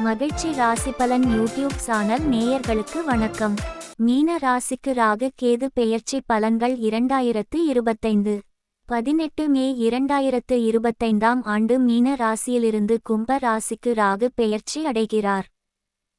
மகிழ்ச்சி ராசி பலன் யூடியூப் சேனல் நேயர்களுக்கு வணக்கம். மீன ராசிக்கு ராகு கேது பெயர்ச்சி பலன்கள் 2025 18 மே 2025ஆம் ஆண்டு மீன ராசியிலிருந்து கும்ப ராசிக்கு ராகு பெயர்ச்சி அடைகிறார்.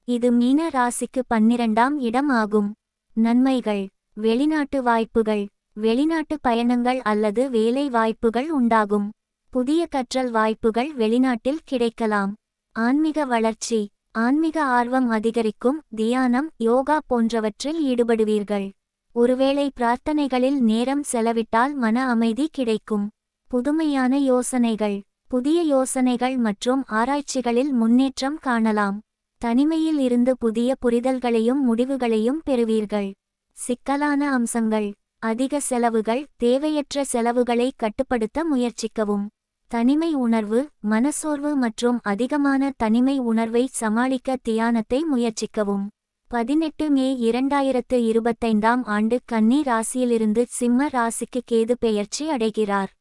இது மீன ராசிக்கு 12ஆம் இடம் ஆகும். நன்மைகள்: வெளிநாட்டு வாய்ப்புகள், வெளிநாட்டு பயணங்கள் அல்லது வேலை வாய்ப்புகள் உண்டாகும். புதிய கற்றல் வாய்ப்புகள் வெளிநாட்டில் கிடைக்கலாம். ஆன்மீக வளர்ச்சி, ஆன்மீக ஆர்வம் அதிகரிக்கும். தியானம், யோகா போன்றவற்றில் ஈடுபடுவீர்கள். ஒருவேளை பிரார்த்தனைகளில் நேரம் செலவிட்டால் மன அமைதி கிடைக்கும். புதுமையான யோசனைகள், புதிய யோசனைகள் மற்றும் ஆராய்ச்சிகளில் முன்னேற்றம் காணலாம். தனிமையில் இருந்து புதிய புரிதல்களையும் முடிவுகளையும் பெறுவீர்கள். சிக்கலான அம்சங்கள்: அதிக செலவுகள், தேவையற்ற செலவுகளை கட்டுப்படுத்த முயற்சிக்கவும். தனிமை உணர்வு, மனசோர்வு மற்றும் அதிகமான தனிமை உணர்வை சமாளிக்க தியானத்தை முயற்சிக்கவும். 18 மே 2025ஆம் ஆண்டு கன்னி ராசியிலிருந்து சிம்ம ராசிக்கு கேது பெயர்ச்சி அடைகிறார்.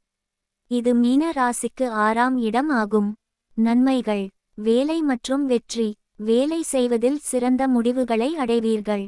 இது மீன ராசிக்கு 6ஆம் இடம் ஆகும். நன்மைகள்: வேலை மற்றும் வெற்றி, வேலை செய்வதில் சிறந்த முடிவுகளை அடைவீர்கள்.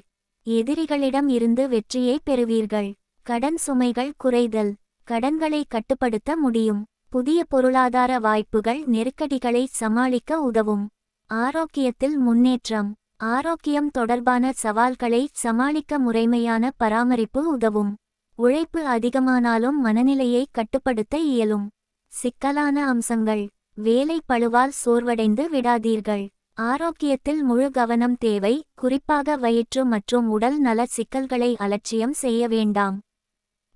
எதிரிகளிடம் இருந்து வெற்றியை பெறுவீர்கள். கடன் சுமைகள் குறைதல், கடன்களை கட்டுப்படுத்த முடியும். புதிய பொருளாதார வாய்ப்புகள் நெருக்கடிகளை சமாளிக்க உதவும். ஆரோக்கியத்தில் முன்னேற்றம், ஆரோக்கியம் தொடர்பான சவால்களை சமாளிக்க முறைமையான பராமரிப்பு உதவும். உழைப்பு அதிகமானாலும் மனநிலையை கட்டுப்படுத்த இயலும். சிக்கலான அம்சங்கள்: வேலை பளுவால் சோர்வடைந்து விடாதீர்கள். ஆரோக்கியத்தில் முழு கவனம் தேவை, குறிப்பாக வயிற்று மற்றும் உடல் நல சிக்கல்களை அலட்சியம் செய்ய வேண்டாம்.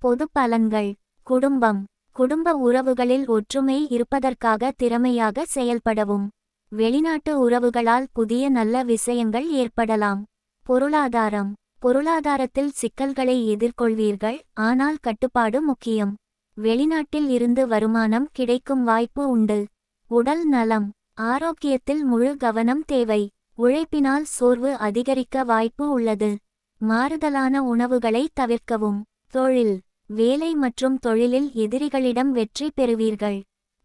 பொது பலன்கள்: குடும்ப உறவுகளில் ஒற்றுமை இருப்பதற்காக திறமையாக செயல்படவும். வெளிநாட்டு உறவுகளால் புதிய நல்ல விஷயங்கள் ஏற்படலாம். பொருளாதாரத்தில் சிக்கல்களை எதிர்கொள்வீர்கள், ஆனால் கட்டுப்பாடு முக்கியம். வெளிநாட்டில் இருந்து வருமானம் கிடைக்கும் வாய்ப்பு உண்டு. உடல் நலம், ஆரோக்கியத்தில் முழு கவனம் தேவை. உழைப்பினால் சோர்வு அதிகரிக்க வாய்ப்பு உள்ளது. மாறுதலான உணவுகளை தவிர்க்கவும். தொழில், வேலை மற்றும் தொழிலில் எதிரிகளிடம் வெற்றி பெறுவீர்கள்.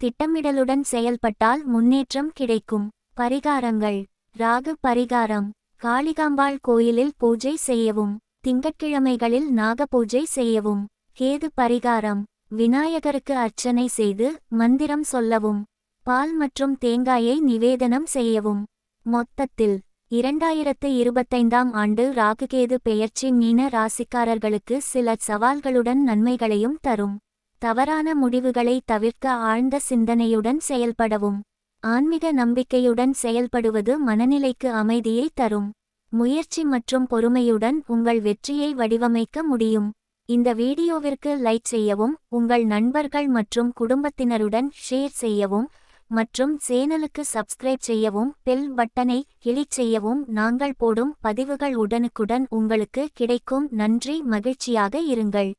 திட்டமிடலுடன் செயல்பட்டால் முன்னேற்றம் கிடைக்கும். பரிகாரங்கள்: ராகு பரிகாரம்: காளிகாம்பாள் கோயிலில் பூஜை செய்யவும். திங்கட்கிழமைகளில் நாக பூஜை செய்யவும். கேது பரிகாரம்: விநாயகருக்கு அர்ச்சனை செய்து மந்திரம் சொல்லவும். பால் மற்றும் தேங்காயை நிவேதனம் செய்யவும். மொத்தத்தில் 2025ஆம் ஆண்டு ராகுகேது பெயர்ச்சி மீன ராசிக்காரர்களுக்கு சில சவால்களுடன் நன்மைகளையும் தரும். தவறான முடிவுகளை தவிர்க்க ஆழ்ந்த சிந்தனையுடன் செயல்படவும். ஆன்மீக நம்பிக்கையுடன் செயல்படுவது மனநிலைக்கு அமைதியை தரும். முயற்சி மற்றும் பொறுமையுடன் உங்கள் வெற்றியை வடிவமைக்க முடியும். இந்த வீடியோவிற்கு லைக் செய்யவும், உங்கள் நண்பர்கள் மற்றும் குடும்பத்தினருடன் ஷேர் செய்யவும் மற்றும் சேனலுக்கு சப்ஸ்கிரைப் செய்யவும். பெல் பட்டனை கிளிக் செய்யவும். நாங்கள் போடும் பதிவுகள் உடனுக்குடன் உங்களுக்கு கிடைக்கும். நன்றி. மகிழ்ச்சியாக இருங்கள்.